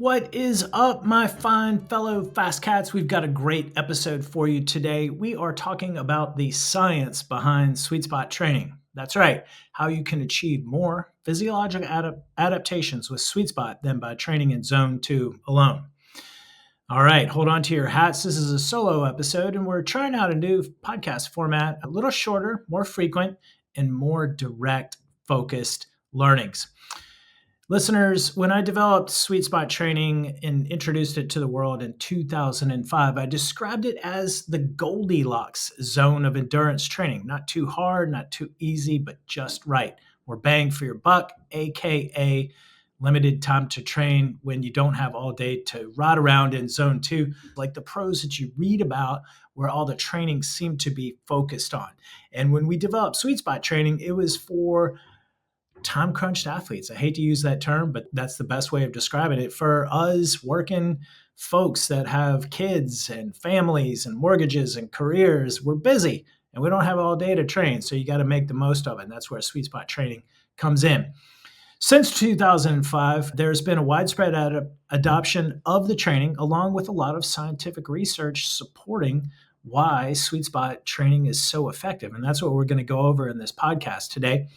What is up, my fine fellow fast cats? We've got a great episode for you today. We are talking about the science behind sweet spot training. That's right, how you can achieve more physiological adaptations with sweet spot than by training in zone 2 alone. All right, hold on to your hats. This is a solo episode, and we're trying out a new podcast format, a little shorter, more frequent, and more direct, focused learnings. Listeners, when I developed sweet spot training and introduced it to the world in 2005, I described it as the Goldilocks zone of endurance training. Not too hard, not too easy, but just right. More bang for your buck, AKA limited time to train when you don't have all day to ride around in zone 2, like the pros that you read about where all the training seemed to be focused on. And when we developed sweet spot training, it was for time crunched athletes. I hate to use that term, but that's the best way of describing it. For us working folks that have kids and families and mortgages and careers, we're busy and we don't have all day to train. So you got to make the most of it. And that's where sweet spot training comes in. Since 2005, there's been a widespread adoption of the training, along with a lot of scientific research supporting why sweet spot training is so effective. And that's what we're going to go over in this podcast today.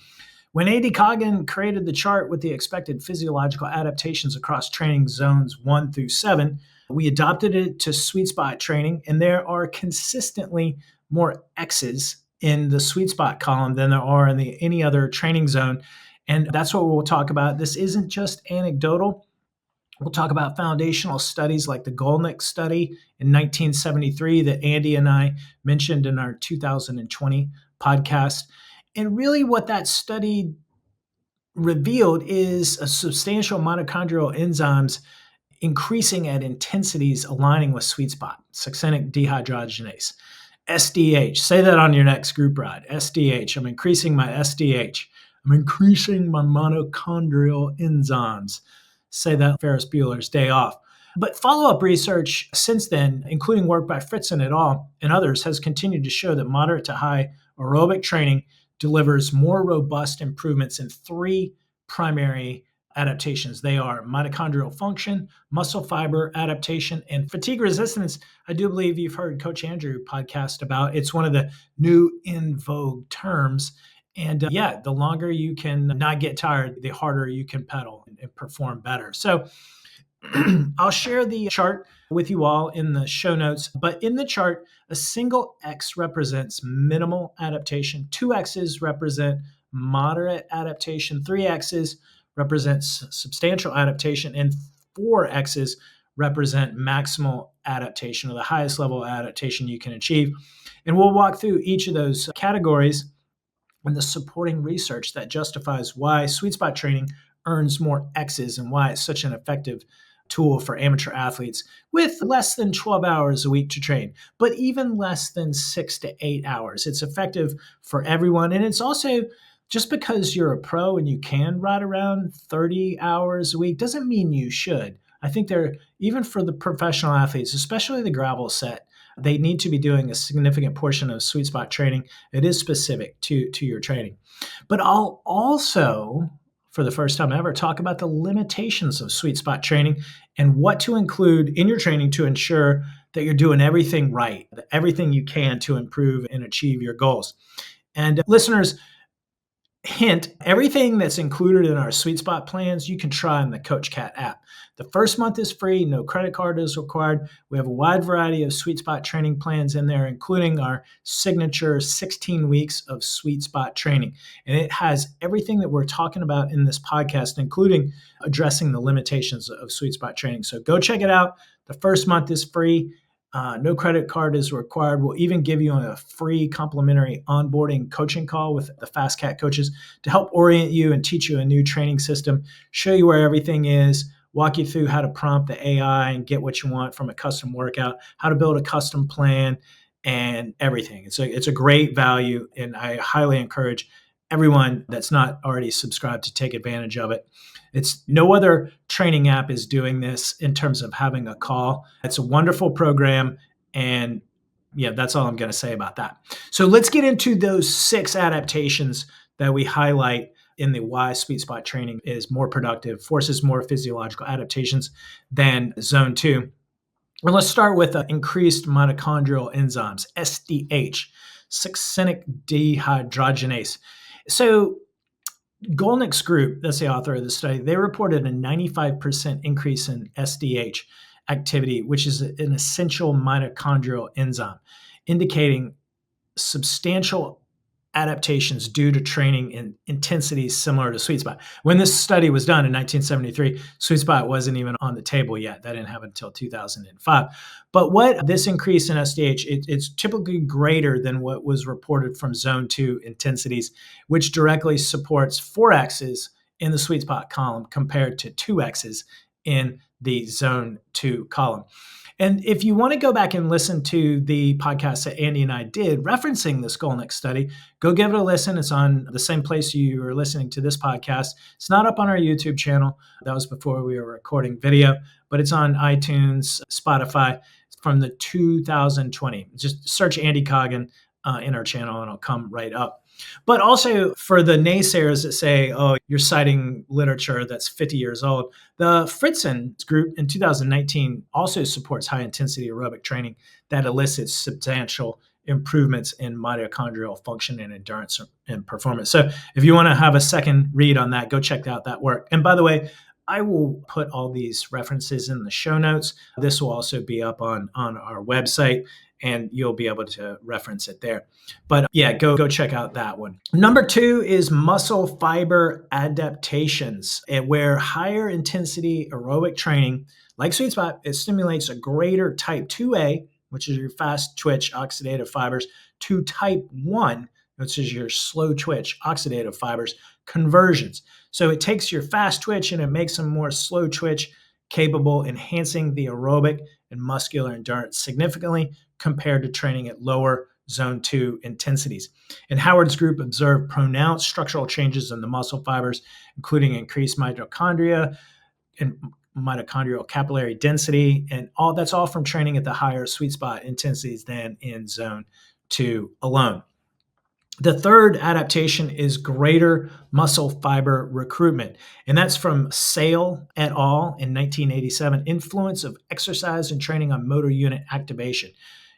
When Andy Coggan created the chart with the expected physiological adaptations across training zones 1 through 7, we adopted it to sweet spot training, and there are consistently more X's in the sweet spot column than there are in any other training zone. And that's what we'll talk about. This isn't just anecdotal. We'll talk about foundational studies like the Gollnick study in 1973 that Andy and I mentioned in our 2020 podcast. And really what that study revealed is a substantial mitochondrial enzymes increasing at intensities aligning with sweet spot, succinic dehydrogenase, SDH. Say that on your next group ride, SDH. I'm increasing my SDH. I'm increasing my mitochondrial enzymes. Say that Ferris Bueller's Day Off. But follow-up research since then, including work by Fritzen et al. And others, has continued to show that moderate to high aerobic training delivers more robust improvements in 3 primary adaptations. They are mitochondrial function, muscle fiber adaptation, and fatigue resistance. I do believe you've heard Coach Andrew podcast about. It's one of the new in vogue terms. And the longer you can not get tired, the harder you can pedal and perform better. So I'll share the chart with you all in the show notes, but in the chart, a single X represents minimal adaptation, 2 X's represent moderate adaptation, 3 X's represents substantial adaptation, and 4 X's represent maximal adaptation, or the highest level of adaptation you can achieve. And we'll walk through each of those categories and the supporting research that justifies why sweet spot training earns more X's and why it's such an effective tool for amateur athletes with less than 12 hours a week to train, but even less than 6 to 8 hours. It's effective for everyone. And it's also, just because you're a pro and you can ride around 30 hours a week doesn't mean you should. I think even for the professional athletes, especially the gravel set, they need to be doing a significant portion of sweet spot training. It is specific to your training. But I'll also, for the first time ever, talk about the limitations of sweet spot training and what to include in your training to ensure that you're doing everything right, everything you can to improve and achieve your goals. And listeners, hint, everything that's included in our sweet spot plans, you can try in the Coach Cat app. The first month is free, no credit card is required. We have a wide variety of sweet spot training plans in there, including our signature 16 weeks of sweet spot training. And it has everything that we're talking about in this podcast, including addressing the limitations of sweet spot training. So go check it out. The first month is free. No credit card is required. We'll even give you a free complimentary onboarding coaching call with the Fast Cat coaches to help orient you and teach you a new training system, show you where everything is, walk you through how to prompt the AI and get what you want from a custom workout, how to build a custom plan, and everything. It's a great value, and I highly encourage everyone that's not already subscribed to take advantage of it. It's no other training app is doing this in terms of having a call. It's a wonderful program. And that's all I'm going to say about that. So let's get into those 6 adaptations that we highlight in the why sweet spot training is more productive, forces more physiological adaptations than zone 2. And let's start with increased mitochondrial enzymes, SDH, succinic dehydrogenase. So Gollnick's group, that's the author of the study, they reported a 95% increase in SDH activity, which is an essential mitochondrial enzyme, indicating substantial adaptations due to training in intensities similar to sweet spot. When this study was done in 1973, sweet spot wasn't even on the table yet. That didn't happen until 2005. But what this increase in SDH, it's typically greater than what was reported from zone 2 intensities, which directly supports 4x's in the sweet spot column compared to 2x's in the zone 2 column. And if you want to go back and listen to the podcast that Andy and I did referencing this Gollnick study, go give it a listen. It's on the same place you are listening to this podcast. It's not up on our YouTube channel. That was before we were recording video, but it's on iTunes, Spotify from the 2020. Just search Andy Coggan in our channel and it'll come right up. But also for the naysayers that say, oh, you're citing literature that's 50 years old, the Fritzen group in 2019 also supports high intensity aerobic training that elicits substantial improvements in mitochondrial function and endurance and performance. So if you want to have a second read on that, go check out that work. And by the way, I will put all these references in the show notes. This will also be up on our website, and you'll be able to reference it there. But yeah, go check out that one. Number 2 is muscle fiber adaptations, where higher intensity aerobic training, like sweet spot, it stimulates a greater type 2A, which is your fast twitch oxidative fibers, to type 1, which is your slow twitch oxidative fibers, conversions. So it takes your fast twitch and it makes them more slow twitch capable, enhancing the aerobic and muscular endurance significantly compared to training at lower zone 2 intensities. And Howard's group observed pronounced structural changes in the muscle fibers, including increased mitochondria and mitochondrial capillary density, and that's all from training at the higher sweet spot intensities than in zone 2 alone. The third adaptation is greater muscle fiber recruitment, and that's from Sale et al. In 1987, Influence of Exercise and Training on Motor Unit Activation.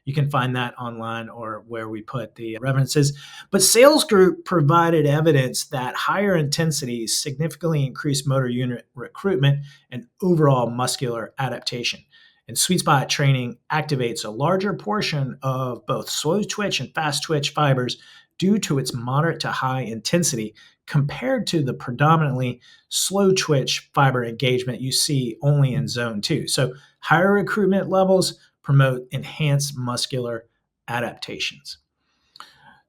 You can find that online or where we put the references. But Sale's group provided evidence that higher intensities significantly increase motor unit recruitment and overall muscular adaptation. And sweet spot training activates a larger portion of both slow twitch and fast twitch fibers due to its moderate to high intensity compared to the predominantly slow twitch fiber engagement you see only in zone 2. So higher recruitment levels promote enhanced muscular adaptations.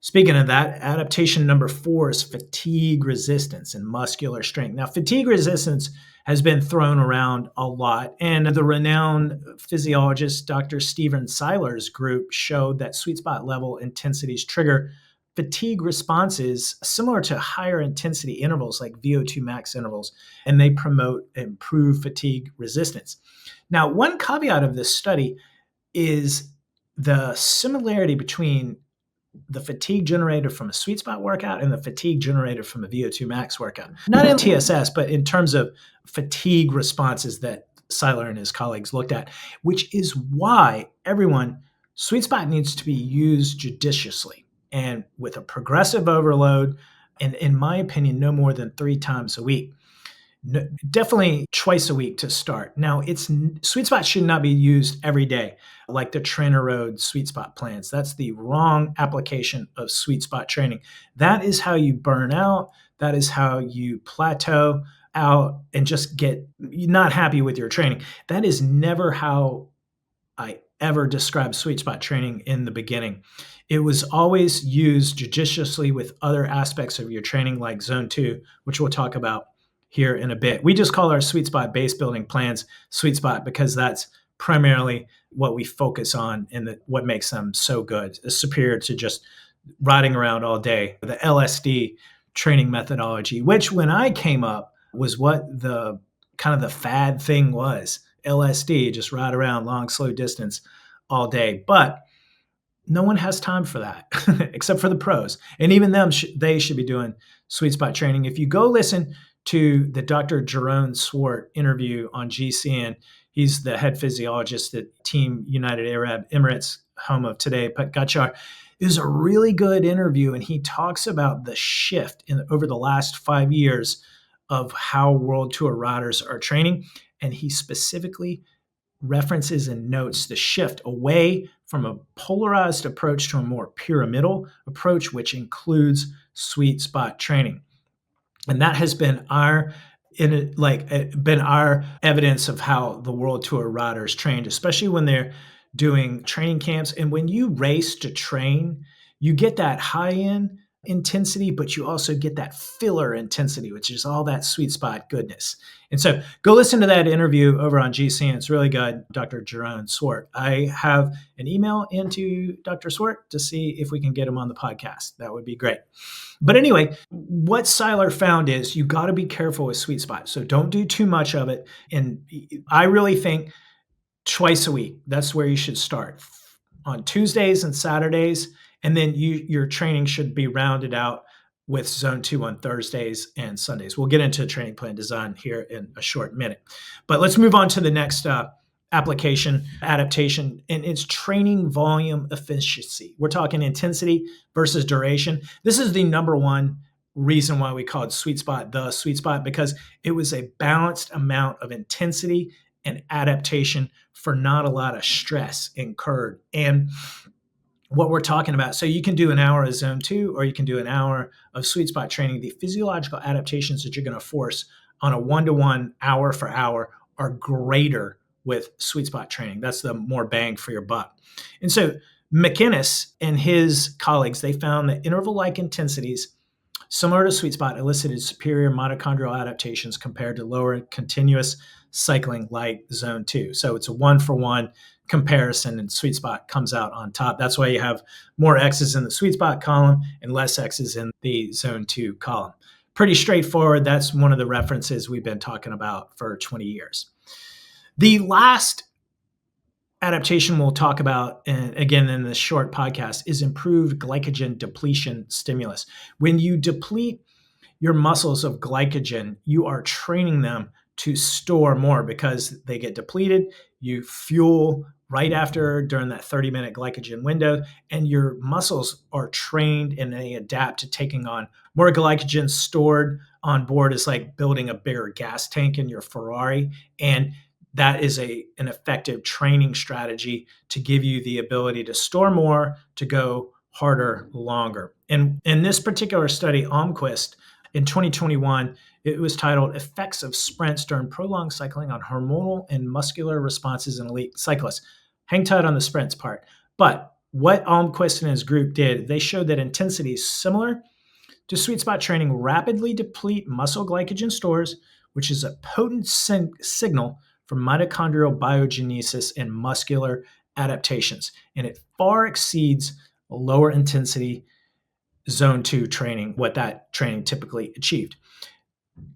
Speaking of that, adaptation number 4 is fatigue resistance and muscular strength. Now, fatigue resistance has been thrown around a lot, and the renowned physiologist Dr. Steven Seiler's group showed that sweet spot level intensities trigger fatigue responses similar to higher intensity intervals like VO2 max intervals, and they promote improved fatigue resistance. Now, one caveat of this study is the similarity between the fatigue generated from a sweet spot workout and the fatigue generated from a VO2 max workout. Not in TSS, but in terms of fatigue responses that Seiler and his colleagues looked at, which is why sweet spot needs to be used judiciously and with a progressive overload, and in my opinion, no more than 3 times a week. No, definitely twice a week to start. Now, sweet spot should not be used every day, like the Trainer Road sweet spot plans. That's the wrong application of sweet spot training. That is how you burn out. That is how you plateau out and just get not happy with your training. That is never how I ever described sweet spot training in the beginning. It was always used judiciously with other aspects of your training, like zone 2, which we'll talk about here in a bit. We just call our sweet spot base building plans sweet spot because that's primarily what we focus on and what makes them so good. It's superior to just riding around all day. The LSD training methodology, which when I came up was what the kind of the fad thing was. LSD, just ride around long, slow distance all day. But no one has time for that except for the pros. And even them, they should be doing sweet spot training. If you go listen to the Dr. Jerome Swart interview on GCN, he's the head physiologist at Team United Arab Emirates, home of Today, Pat Gachar. It was a really good interview, and he talks about the shift over the last 5 years of how World Tour riders are training. And he specifically references and notes the shift away from a polarized approach to a more pyramidal approach, which includes sweet spot training. And that has been been our evidence of how the World Tour riders trained, especially when they're doing training camps. And when you race to train, you get that high end intensity, but you also get that filler intensity, which is all that sweet spot goodness. And so go listen to that interview over on GCN. It's really good, Dr. Jerome Swart. I have an email into Dr. Swart to see if we can get him on the podcast. That would be great. But anyway, what Seiler found is you got to be careful with sweet spot. So don't do too much of it. And I really think twice a week, that's where you should start, on Tuesdays and Saturdays. And then your training should be rounded out with zone 2 on Thursdays and Sundays. We'll get into training plan design here in a short minute. But let's move on to the next application, adaptation, and it's training volume efficiency. We're talking intensity versus duration. This is the number one reason why we call it sweet spot, the sweet spot, because it was a balanced amount of intensity and adaptation for not a lot of stress incurred. And what we're talking about, so you can do an hour of zone 2 or you can do an hour of sweet spot training. The physiological adaptations that you're going to force on a 1-to-1 hour for hour are greater with sweet spot training. That's the more bang for your buck. And so McInnes and his colleagues, they found that interval-like intensities similar to sweet spot elicited superior mitochondrial adaptations compared to lower continuous cycling like zone 2. So it's a 1-for-1 comparison, and sweet spot comes out on top. That's why you have more X's in the sweet spot column and less X's in the zone 2 column. Pretty straightforward. That's one of the references we've been talking about for 20 years. The last adaptation we'll talk about, and again in this short podcast, is improved glycogen depletion stimulus. When you deplete your muscles of glycogen, you are training them to store more because they get depleted. You fuel right after during that 30-minute glycogen window, and your muscles are trained and they adapt to taking on more glycogen stored on board. Is like building a bigger gas tank in your Ferrari. And that is an effective training strategy to give you the ability to store more, to go harder, longer. And in this particular study, Almquist, in 2021, it was titled Effects of Sprints During Prolonged Cycling on Hormonal and Muscular Responses in Elite Cyclists. Hang tight on the sprints part. But what Almquist and his group did, they showed that intensities similar to sweet spot training rapidly deplete muscle glycogen stores, which is a potent signal for mitochondrial biogenesis and muscular adaptations. And it far exceeds lower intensity zone 2 training, what that training typically achieved.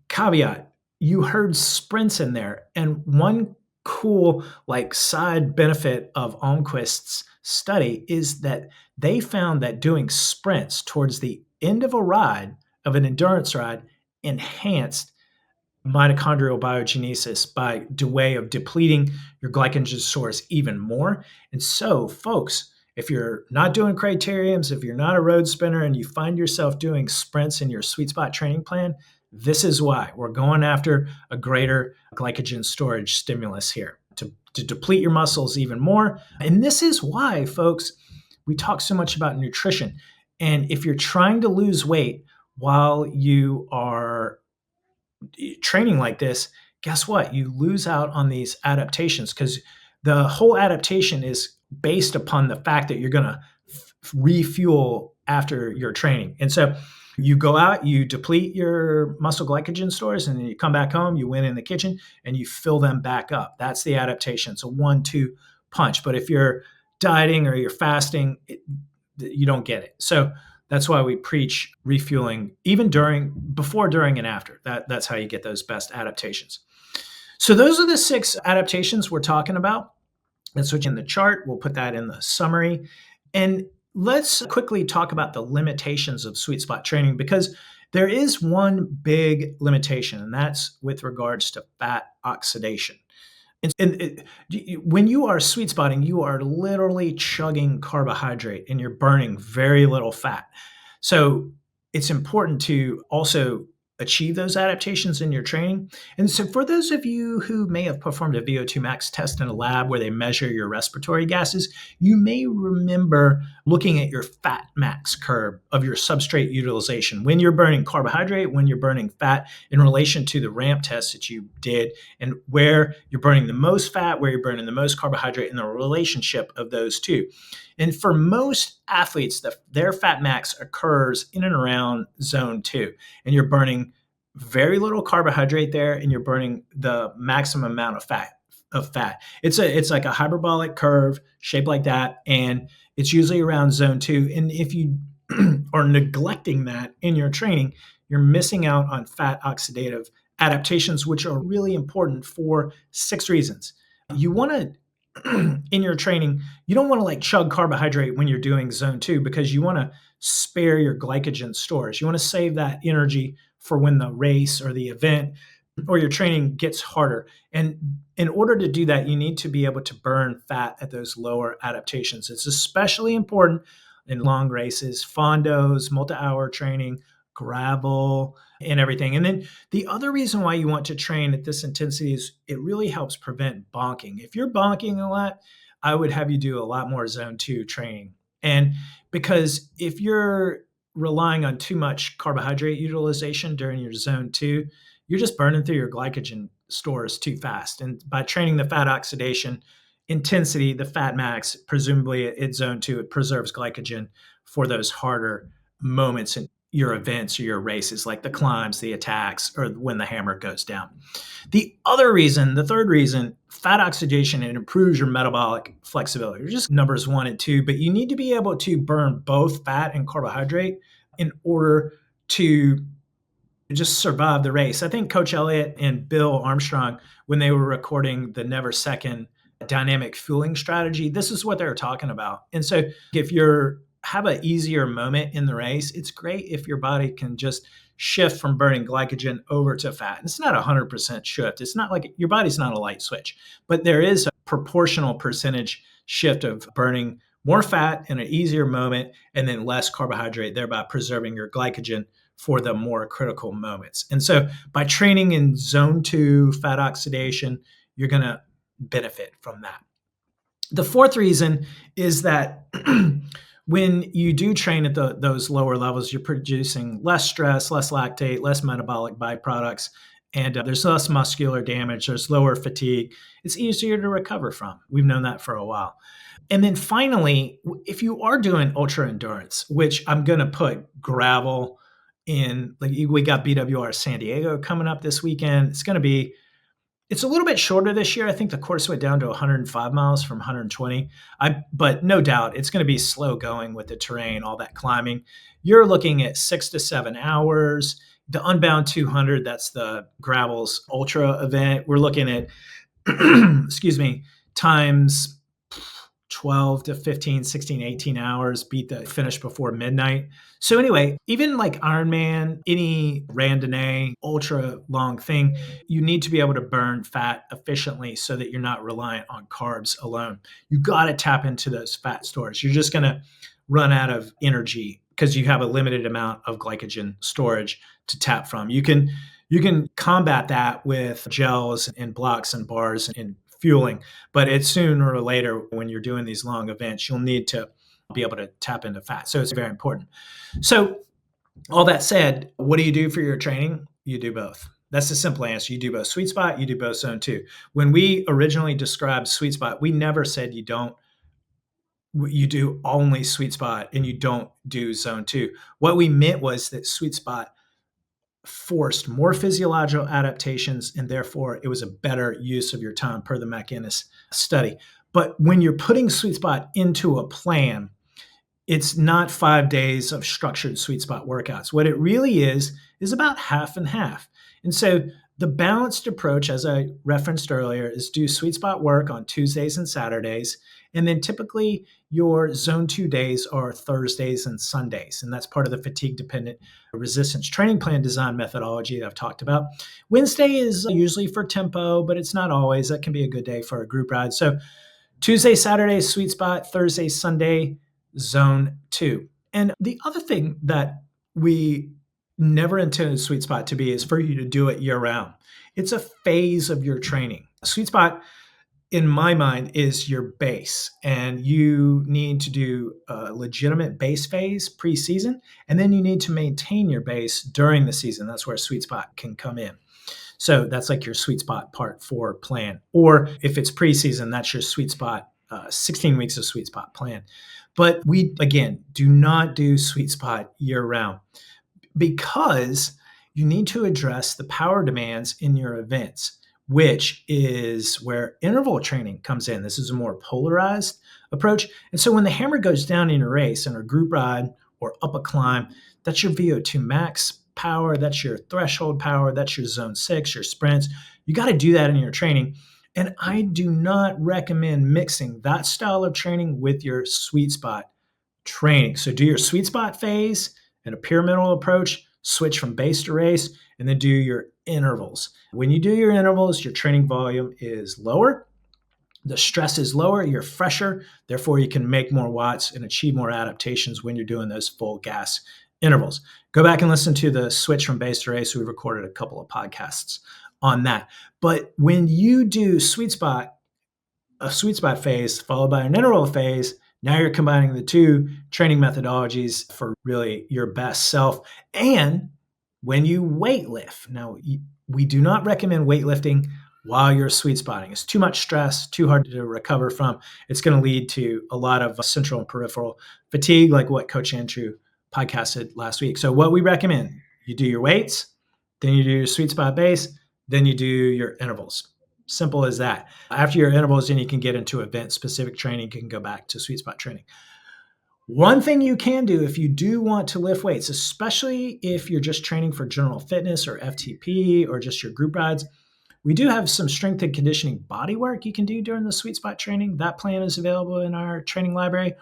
Caveat, you heard sprints in there. And one cool side benefit of Almquist's study is that they found that doing sprints towards the end of a ride, of an endurance ride, enhanced mitochondrial biogenesis by way of depleting your glycogen source even more. And so, folks, if you're not doing criteriums, if you're not a road sprinter and you find yourself doing sprints in your sweet spot training plan, this is why we're going after a greater glycogen storage stimulus here to deplete your muscles even more. And this is why, folks, we talk so much about nutrition. And if you're trying to lose weight while you are training like this, guess what? You lose out on these adaptations because the whole adaptation is based upon the fact that you're going to refuel after your training. And so you go out, you deplete your muscle glycogen stores, and then you come back home, you went in the kitchen, and you fill them back up. That's the adaptation. It's a 1-2 punch. But if you're dieting or you're fasting, you don't get it. So that's why we preach refueling even before, during, and after. That's how you get those best adaptations. So those are the 6 adaptations we're talking about. Let's switch in the chart. We'll put that in the summary. And let's quickly talk about the limitations of sweet spot training because there is one big limitation, and that's with regards to fat oxidation. When you are sweet spotting, you are literally chugging carbohydrate and you're burning very little fat. So it's important to also achieve those adaptations in your training. And so, for those of you who may have performed a VO2 max test in a lab where they measure your respiratory gases, you may remember looking at your FatMax curve of your substrate utilization when you're burning carbohydrate, when you're burning fat in relation to the ramp test that you did, and where you're burning the most fat, where you're burning the most carbohydrate, and the relationship of those two. And for most athletes, their fat max occurs in and around zone 2, and you're burning very little carbohydrate there, and you're burning the maximum amount of fat. It's like a hyperbolic curve shaped like that, and it's usually around zone 2. And if you are neglecting that in your training, you're missing out on fat oxidative adaptations, which are really important for 6 reasons. You want to in your training, you don't want to like chug carbohydrate when you're doing zone 2 because you want to spare your glycogen stores. You want to save that energy for when the race or the event or your training gets harder. And in order to do that, you need to be able to burn fat at those lower adaptations. It's especially important in long races, fondos, multi-hour training, gravel, and everything. And then the other reason why you want to train at this intensity is it really helps prevent bonking. If you're bonking a lot, I would have you do a lot more zone 2 training. And because if you're relying on too much carbohydrate utilization during your zone 2, you're just burning through your glycogen stores too fast. And by training the fat oxidation intensity, the fat max, presumably at zone 2, it preserves glycogen for those harder moments in your events or your races, like the climbs, the attacks, or when the hammer goes down. The other reason, the third reason, fat oxidation, it improves your metabolic flexibility. They're just numbers 1 and 2, but you need to be able to burn both fat and carbohydrate in order to just survive the race. I think Coach Elliott and Bill Armstrong, when they were recording the Never Second dynamic fueling strategy, this is what they were talking about. And so if you're have an easier moment in the race, it's great if your body can just shift from burning glycogen over to fat. And it's not a 100% shift. It's not like your body's not a light switch, but there is a proportional percentage shift of burning more fat in an easier moment and then less carbohydrate, thereby preserving your glycogen for the more critical moments. And so by training in zone 2 fat oxidation, you're going to benefit from that. The fourth reason is that when you do train at those lower levels, you're producing less stress, less lactate, less metabolic byproducts, and there's less muscular damage, there's lower fatigue. It's easier to recover from. We've known that for a while. And then finally, if you are doing ultra endurance, which I'm going to put gravel in, like we got BWR San Diego coming up this weekend. It's a little bit shorter this year. I think the course went down to 105 miles from 120. But no doubt it's going to be slow going with the terrain, all that climbing. You're looking at 6 to 7 hours. The Unbound 200, that's the Gravel's ultra event. We're looking at, excuse me, times 12 to 15, 16, 18 hours, beat the finish before midnight. So anyway, even like Ironman, any randonnée, ultra long thing, you need to be able to burn fat efficiently so that you're not reliant on carbs alone. You got to tap into those fat stores. You're just going to run out of energy because you have a limited amount of glycogen storage to tap from. You can combat that with gels and blocks and bars and fueling, but it's sooner or later when you're doing these long events, you'll need to be able to tap into fat. So it's very important. So all that said, what do you do for your training? You do both. That's the simple answer. You do both sweet spot, you do both zone 2. When we originally described sweet spot, we never said you do only sweet spot and you don't do zone 2. What we meant was that sweet spot forced more physiological adaptations, and therefore it was a better use of your time per the McInnes study. But when you're putting sweet spot into a plan, it's not 5 days of structured sweet spot workouts. What it really is about half and half. And so The balanced approach, as I referenced earlier, is do sweet spot work on Tuesdays and Saturdays. And then typically your zone 2 days are Thursdays and Sundays. And that's part of the fatigue dependent resistance training plan design methodology that I've talked about. Wednesday is usually for tempo, but it's not always. That can be a good day for a group ride. So Tuesday, Saturday, sweet spot, Thursday, Sunday, zone 2. And the other thing that we never intended sweet spot to be is for you to do it year round. It's a phase of your training. Sweet spot, in my mind, is your base, and you need to do a legitimate base phase pre-season, and then you need to maintain your base during the season. That's where sweet spot can come in. So that's like your sweet spot part 4 plan. Or if it's preseason, that's your sweet spot, 16 weeks of sweet spot plan. But we, again, do not do sweet spot year round because you need to address the power demands in your events, which is where interval training comes in. This is a more polarized approach. And so when the hammer goes down in a race, in a group ride or up a climb, that's your VO2 max power, that's your threshold power, that's your zone 6, your sprints. You got to do that in your training. And I do not recommend mixing that style of training with your sweet spot training. So do your sweet spot phase and a pyramidal approach, switch from base to race, and then do your intervals. When you do your intervals, your training volume is lower. The stress is lower, you're fresher, therefore you can make more watts and achieve more adaptations when you're doing those full gas intervals. Go back and listen to the switch from base to race. We've recorded a couple of podcasts on that. But when you do a sweet spot phase followed by an interval phase, now you're combining the two training methodologies for really your best self. And when you weight lift, now we do not recommend weightlifting while you're sweet spotting. It's too much stress, too hard to recover from. It's going to lead to a lot of central and peripheral fatigue, like what Coach Andrew podcasted last week. So what we recommend, you do your weights, then you do your sweet spot base, then you do your intervals. Simple as that. After your intervals, then you can get into event-specific training. You can go back to sweet spot training. One thing you can do if you do want to lift weights, especially if you're just training for general fitness or FTP or just your group rides, we do have some strength and conditioning body work you can do during the sweet spot training. That plan is available in our training library.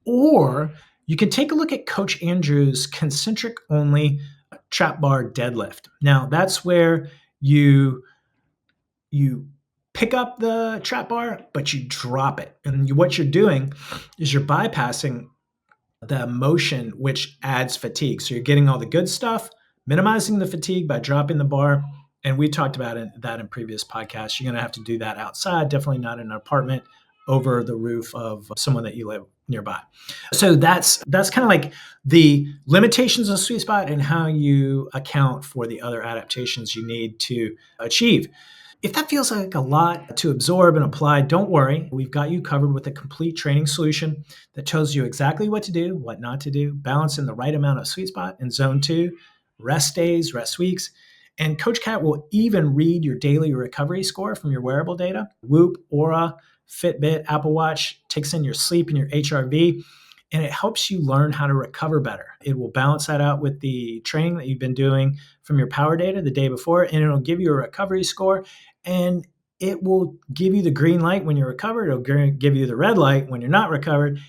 Or you can take a look at Coach Andrew's concentric only trap bar deadlift. Now, that's where you pick up the trap bar, but you drop it. And what you're doing is you're bypassing the motion, which adds fatigue. So you're getting all the good stuff, minimizing the fatigue by dropping the bar. And we talked about that in previous podcasts. You're going to have to do that outside, definitely not in an apartment over the roof of someone that you live nearby. So that's kind of like the limitations of sweet spot and how you account for the other adaptations you need to achieve. If that feels like a lot to absorb and apply, don't worry. We've got you covered with a complete training solution that tells you exactly what to do, what not to do, balance in the right amount of sweet spot in zone 2, rest days, rest weeks. And Coach Cat will even read your daily recovery score from your wearable data. Whoop, Aura, Fitbit, Apple Watch takes in your sleep and your HRV, and it helps you learn how to recover better. It will balance that out with the training that you've been doing from your power data the day before, and it'll give you a recovery score, and it will give you the green light when you're recovered. It'll give you the red light when you're not recovered.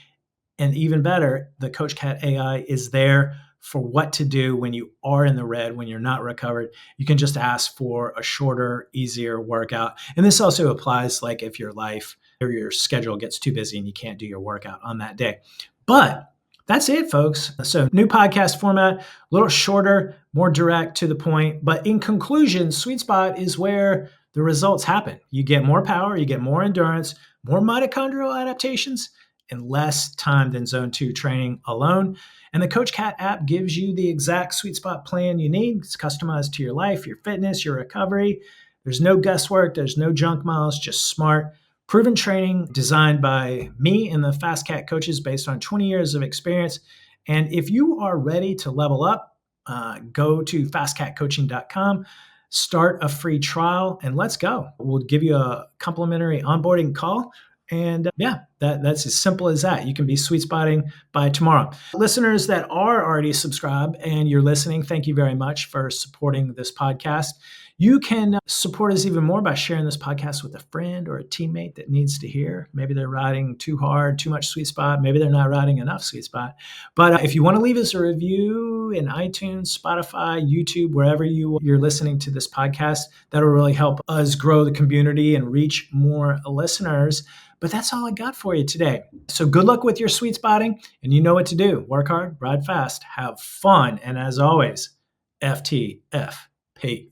And even better, the Coach Cat AI is there for what to do when you are in the red, when you're not recovered. You can just ask for a shorter, easier workout. And this also applies like if your life or your schedule gets too busy and you can't do your workout on that day. But that's it, folks. So new podcast format, a little shorter, more direct to the point. But in conclusion, sweet spot is where the results happen. You get more power, you get more endurance, more mitochondrial adaptations, and less time than zone 2 training alone. And the Coach Cat app gives you the exact sweet spot plan you need. It's customized to your life, your fitness, your recovery. There's no guesswork. There's no junk miles, just smart, proven training designed by me and the Fast Cat coaches based on 20 years of experience. And if you are ready to level up, go to fastcatcoaching.com, start a free trial, and let's go. We'll give you a complimentary onboarding call. And That's as simple as that. You can be sweet spotting by tomorrow. Listeners that are already subscribed and you're listening, thank you very much for supporting this podcast. You can support us even more by sharing this podcast with a friend or a teammate that needs to hear. Maybe they're riding too hard, too much sweet spot. Maybe they're not riding enough sweet spot. But if you want to leave us a review in iTunes, Spotify, YouTube, wherever you're listening to this podcast, that'll really help us grow the community and reach more listeners. But that's all I got for you today. So good luck with your sweet spotting, and you know what to do. Work hard, ride fast, have fun, and as always, FTFP.